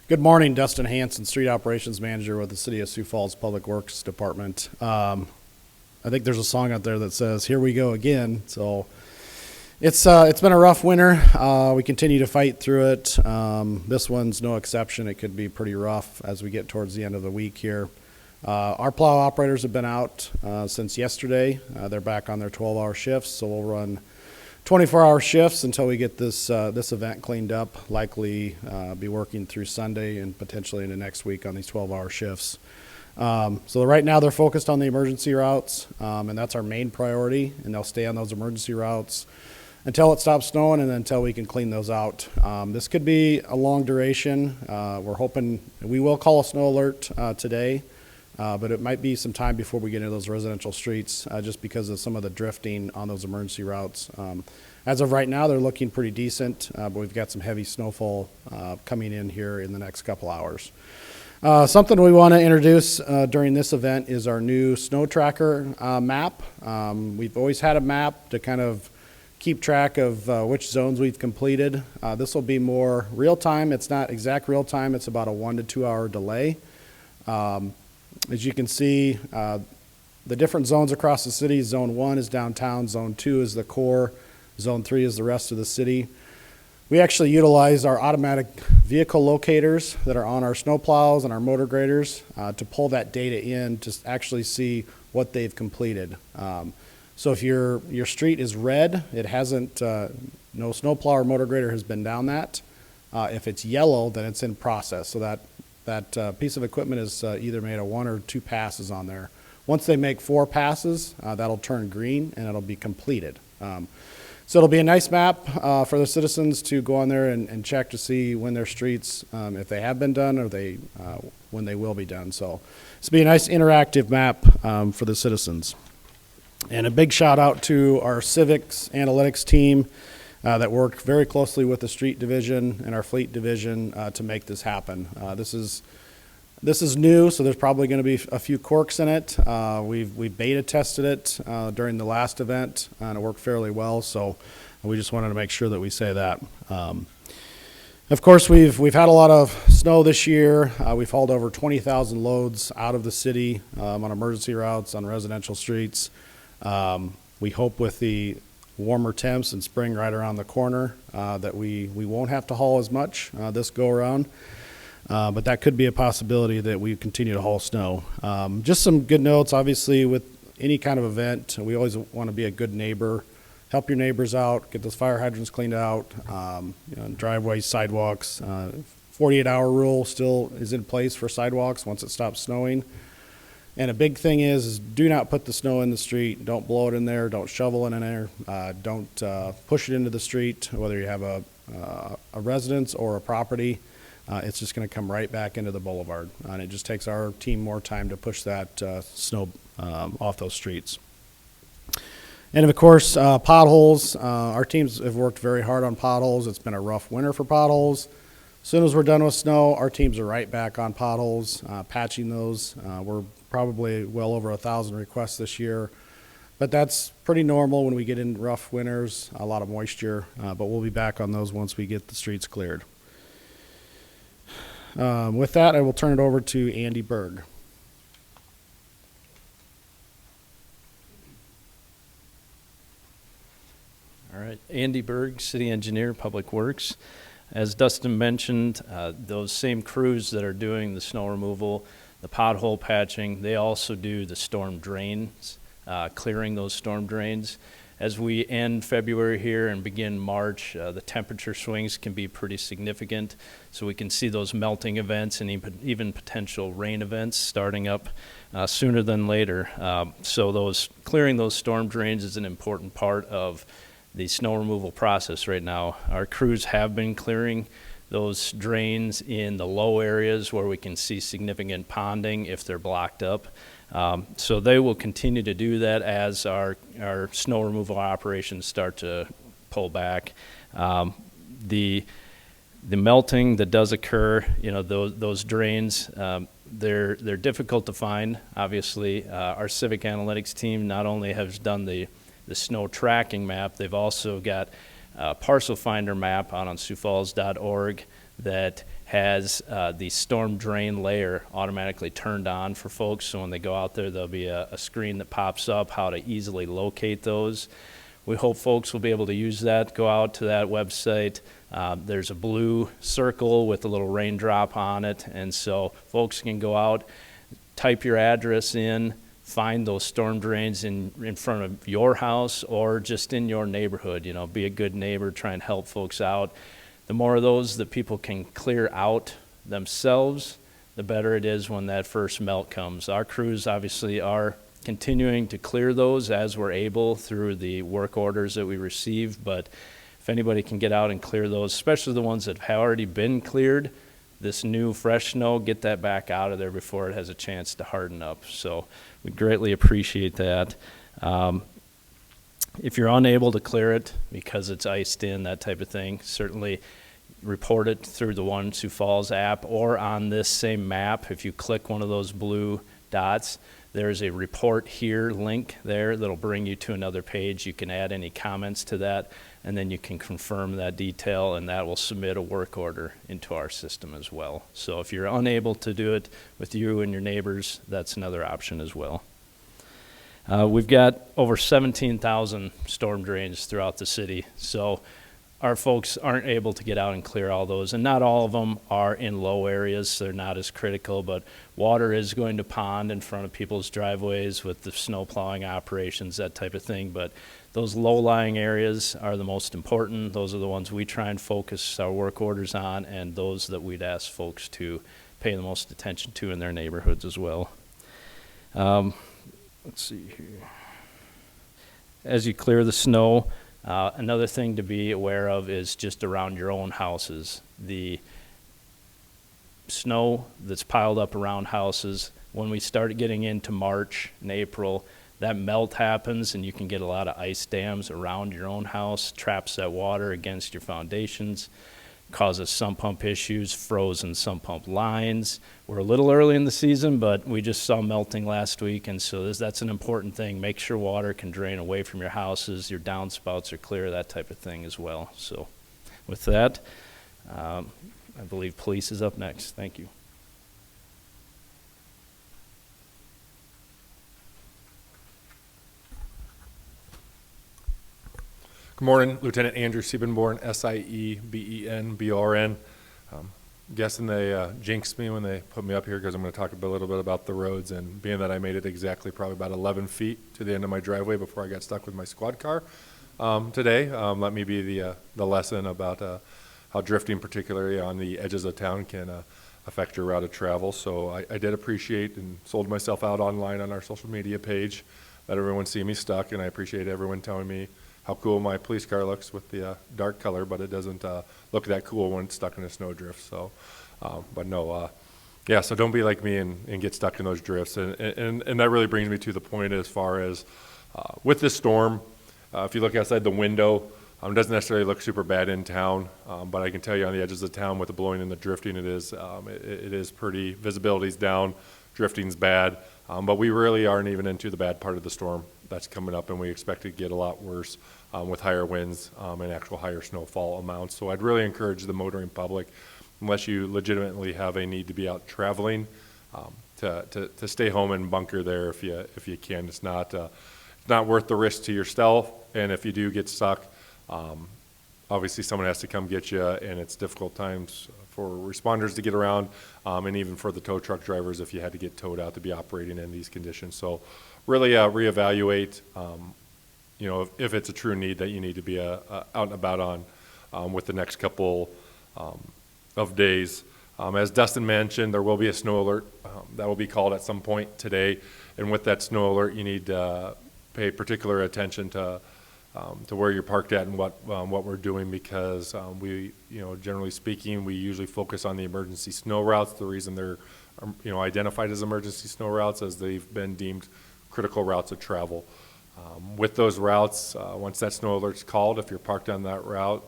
Good morning, Dustin Hanson, Street Operations Manager with the City of Sioux Falls Public Works Department. I think there's a song out there that says, "Here we go again." So it's been a rough winter. We continue to fight through it. This one's no exception. It could be pretty rough as we get towards the end of the week here. Our plow operators have been out since yesterday. They're back on their 12-hour shifts, so we'll run 24-hour shifts until we get this event cleaned up. Likely be working through Sunday and potentially into next week on these 12-hour shifts. So right now they're focused on the emergency routes, and that's our main priority, and they'll stay on those emergency routes until it stops snowing and until we can clean those out. This could be a long duration. We're hoping we will call a snow alert today. But it might be some time before we get into those residential streets just because of some of the drifting on those emergency routes. As of right now, they're looking pretty decent, but we've got some heavy snowfall coming in here in the next couple hours. Something we want to introduce during this event is our new snow tracker map. We've always had a map to kind of keep track of which zones we've completed. This will be more real-time. It's not exact real-time. It's about a 1 to 2 hour delay. As you can see, the different zones across the city, Zone 1 is downtown, Zone 2 is the core, Zone 3 is the rest of the city. We actually utilize our automatic vehicle locators that are on our snow plows and our motor graders to pull that data in to actually see what they've completed. So if your street is red, it hasn't, no snowplow or motor grader has been down that. If it's yellow, then it's in process. So that piece of equipment is either made a 1 or 2 passes on there. Once they make 4 passes, that'll turn green and it'll be completed. So it'll be a nice map for the citizens to go on there and check to see when their streets, if they have been done or when they will be done. So this will be a nice interactive map for the citizens. And a big shout out to our civics analytics team that work very closely with the street division and our fleet division to make this happen. This is new, so there's probably going to be a few quirks in it. We beta tested it during the last event, and it worked fairly well. So we just wanted to make sure that we say that. Of course, we've had a lot of snow this year. We've hauled over 20,000 loads out of the city on emergency routes on residential streets. We hope with the warmer temps and spring right around the corner that we won't have to haul as much this go around. But that could be a possibility that we continue to haul snow. Just some good notes, obviously, with any kind of event, we always want to be a good neighbor. Help your neighbors out, get those fire hydrants cleaned out, driveways, sidewalks. 48-hour rule still is in place for sidewalks once it stops snowing. And a big thing is do not put the snow in the street. Don't blow it in there. Don't shovel it in there. Don't push it into the street, whether you have a residence or a property. It's just going to come right back into the boulevard. And it just takes our team more time to push that snow off those streets. And of course, potholes. Our teams have worked very hard on potholes. It's been a rough winter for potholes. As soon as we're done with snow, our teams are right back on potholes, patching those. We're probably well over 1,000 requests this year, but that's pretty normal when we get in rough winters, a lot of moisture, but we'll be back on those once we get the streets cleared. With that, I will turn it over to Andy Berg. All right, Andy Berg, City Engineer, Public Works. As Dustin mentioned, those same crews that are doing the snow removal, the pothole patching, they also do the storm drains, clearing those storm drains. As we end February here and begin March, the temperature swings can be pretty significant, so we can see those melting events and even potential rain events starting up sooner than later. So clearing those storm drains is an important part of the snow removal process right now. Our crews have been clearing those drains in the low areas where we can see significant ponding if they're blocked up. So they will continue to do that as our snow removal operations start to pull back. The melting that does occur, those drains, they're difficult to find. Obviously, our civic analytics team not only has done the snow tracking map, they've also got a parcel finder map out on SiouxFalls.org that has the storm drain layer automatically turned on for folks. So when they go out there, there'll be a screen that pops up how to easily locate those. We hope folks will be able to use that, go out to that website. There's a blue circle with a little raindrop on it, and so folks can go out, type your address in, find those storm drains in front of your house or just in your neighborhood. You know, be a good neighbor, try and help folks out. The more of those that people can clear out themselves, the better it is when that first melt comes. Our crews obviously are continuing to clear those as we're able through the work orders that we receive, but if anybody can get out and clear those, especially the ones that have already been cleared, this new fresh snow, get that back out of there before it has a chance to harden up. So we greatly appreciate that. If you're unable to clear it because it's iced in, that type of thing, certainly report it through the One Sioux Falls app or on this same map. If you click one of those blue dots, there's a report here link there that'll bring you to another page. You can add any comments to that, and then you can confirm that detail, and that will submit a work order into our system as well. So if you're unable to do it with you and your neighbors, that's another option as well. We've got over 17,000 storm drains throughout the city, so our folks aren't able to get out and clear all those, and not all of them are in low areas, so they're not as critical, but water is going to pond in front of people's driveways with the snow plowing operations, that type of thing, but those low-lying areas are the most important. Those are the ones we try and focus our work orders on, and those that we'd ask folks to pay the most attention to in their neighborhoods as well. Let's see here. As you clear the snow, another thing to be aware of is just around your own houses. The snow that's piled up around houses, when we start getting into March and April, that melt happens and you can get a lot of ice dams around your own house, traps that water against your foundations, causes sump pump issues, frozen sump pump lines. We're a little early in the season, but we just saw melting last week, and so that's an important thing. Make sure water can drain away from your houses, your downspouts are clear, that type of thing as well. So with that, I believe police is up next. Thank you. Good morning, Lieutenant Andrew Siebenborn, Siebenborn. Guessing they jinxed me when they put me up here because I'm going to talk a little bit about the roads, and being that I made it exactly probably about 11 feet to the end of my driveway before I got stuck with my squad car today, let me be the lesson about how drifting, particularly on the edges of town, can affect your route of travel. So I did appreciate and sold myself out online on our social media page, let everyone see me stuck, and I appreciate everyone telling me how cool my police car looks with the dark color, but it doesn't look that cool when it's stuck in a snowdrift. So, yeah, so don't be like me and get stuck in those drifts. And that really brings me to the point as far as with this storm, if you look outside the window, it doesn't necessarily look super bad in town, but I can tell you on the edges of town with the blowing and the drifting, it is pretty, visibility's down, drifting's bad, but we really aren't even into the bad part of the storm that's coming up, and we expect it to get a lot worse with higher winds and actual higher snowfall amounts. So I'd really encourage the motoring public, unless you legitimately have a need to be out traveling, to stay home and bunker there if you can. It's not worth the risk to yourself, and if you do get stuck, obviously someone has to come get you, and it's difficult times for responders to get around, and even for the tow truck drivers if you had to get towed out to be operating in these conditions. So really reevaluate, if it's a true need that you need to be out and about on with the next couple of days. As Dustin mentioned, there will be a snow alert that will be called at some point today, and with that snow alert, you need to pay particular attention to where you're parked at and what we're doing, because we, generally speaking, we usually focus on the emergency snow routes. The reason they're, identified as emergency snow routes is they've been deemed critical routes of travel. With those routes, once that snow alert's called, if you're parked on that route,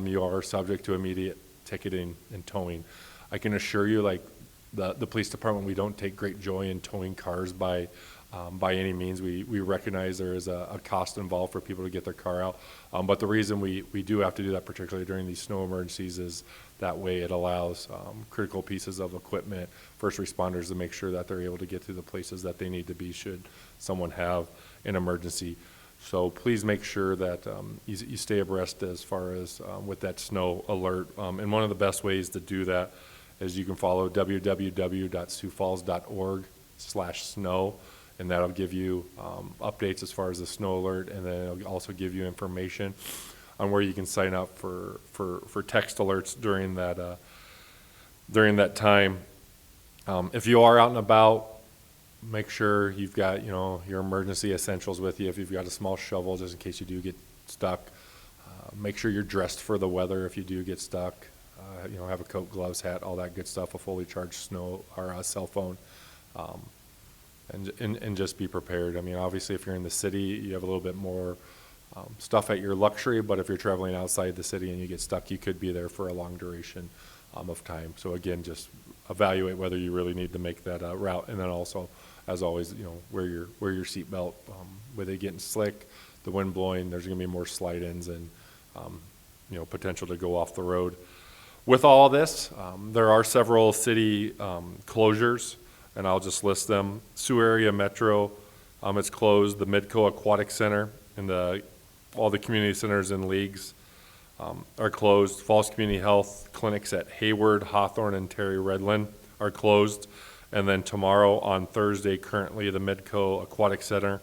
you are subject to immediate ticketing and towing. I can assure you, like the police department, we don't take great joy in towing cars by by any means. We recognize there is a cost involved for people to get their car out. But the reason we do have to do that, particularly during these snow emergencies, is that way it allows critical pieces of equipment, first responders, to make sure that they're able to get to the places that they need to be should someone have an emergency. So please make sure that you stay abreast as far as with that snow alert. And one of the best ways to do that is you can follow www.siouxfalls.org/snow, and that'll give you updates as far as the snow alert, and then it'll also give you information on where you can sign up for text alerts during that time. If you are out and about, make sure you've got, your emergency essentials with you. If you've got a small shovel, just in case you do get stuck, make sure you're dressed for the weather if you do get stuck. Have a coat, gloves, hat, all that good stuff, a fully charged snow or a cell phone, and just be prepared. I mean, obviously, if you're in the city, you have a little bit more stuff at your luxury, but if you're traveling outside the city and you get stuck, you could be there for a long duration of time. So again, just evaluate whether you really need to make that route, and then also, as always, wear your seatbelt. With it getting slick, the wind blowing, there's going to be more slide-ins and potential to go off the road. With all of this, there are several city closures, and I'll just list them. Sioux Area Metro, it's closed. The Midco Aquatic Center and all the community centers and leagues are closed. Falls Community Health clinics at Hayward, Hawthorne, and Terry Redland are closed. And then tomorrow, on Thursday, currently the Midco Aquatic Center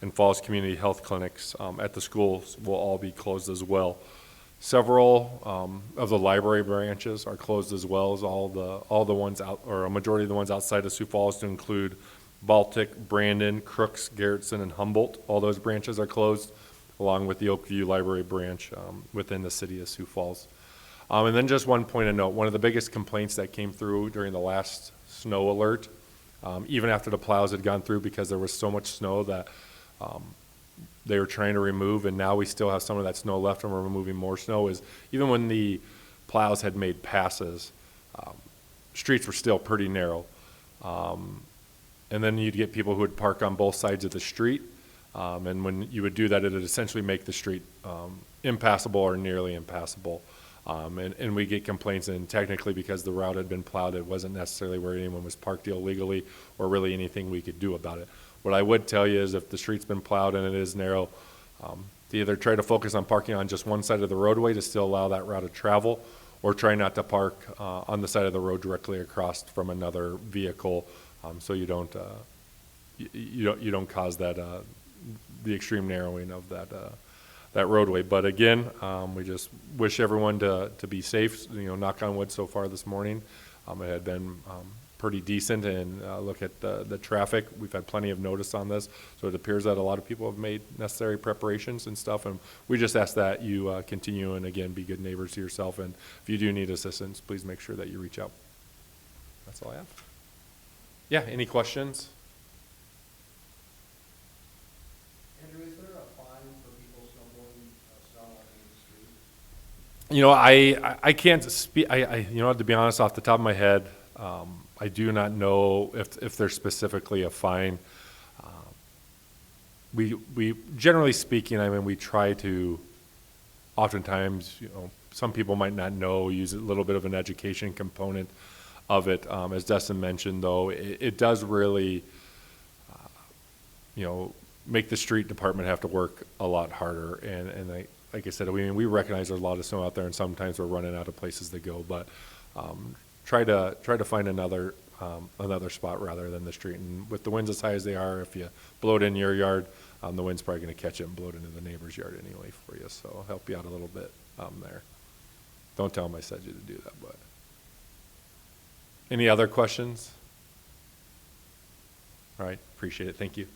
and Falls Community Health clinics at the schools will all be closed as well. Several of the library branches are closed as well as all the ones out, or a majority of the ones outside of Sioux Falls, to include Baltic, Brandon, Crooks, Garrettson, and Humboldt. All those branches are closed, along with the Oakview Library branch within the city of Sioux Falls. And then just one point of note, one of the biggest complaints that came through during the last snow alert, even after the plows had gone through, because there was so much snow that they were trying to remove, and now we still have some of that snow left and we're removing more snow, is even when the plows had made passes, streets were still pretty narrow. And then you'd get people who would park on both sides of the street, and when you would do that, it would essentially make the street impassable or nearly impassable. And we get complaints, and technically, because the route had been plowed, it wasn't necessarily where anyone was parked illegally or really anything we could do about it. What I would tell you is, if the street's been plowed and it is narrow, to either try to focus on parking on just one side of the roadway to still allow that route of travel, or try not to park on the side of the road directly across from another vehicle, so you don't cause that the extreme narrowing of that roadway. But again, we just wish everyone to be safe. Knock on wood, so far this morning, it had been pretty decent, and look at the traffic. We've had plenty of notice on this, so it appears that a lot of people have made necessary preparations and stuff, and we just ask that you continue and, again, be good neighbors to yourself, and if you do need assistance, please make sure that you reach out. That's all I have. Yeah, any questions? Andrew, is there a fine for people snowboarding snow on the street? I can't speak, to be honest, off the top of my head, I do not know if there's specifically a fine. We generally speaking, we try to, oftentimes, some people might not know, use a little bit of an education component of it. As Dustin mentioned, though, it does really, make the street department have to work a lot harder. And like I said, we recognize there's a lot of snow out there, and sometimes we're running out of places to go. But try to find another spot rather than the street. And with the winds as high as they are, if you blow it in your yard, the wind's probably going to catch it and blow it into the neighbor's yard anyway for you. So I'll help you out a little bit there. Don't tell them I said you to do that. But any other questions? All right, appreciate it. Thank you.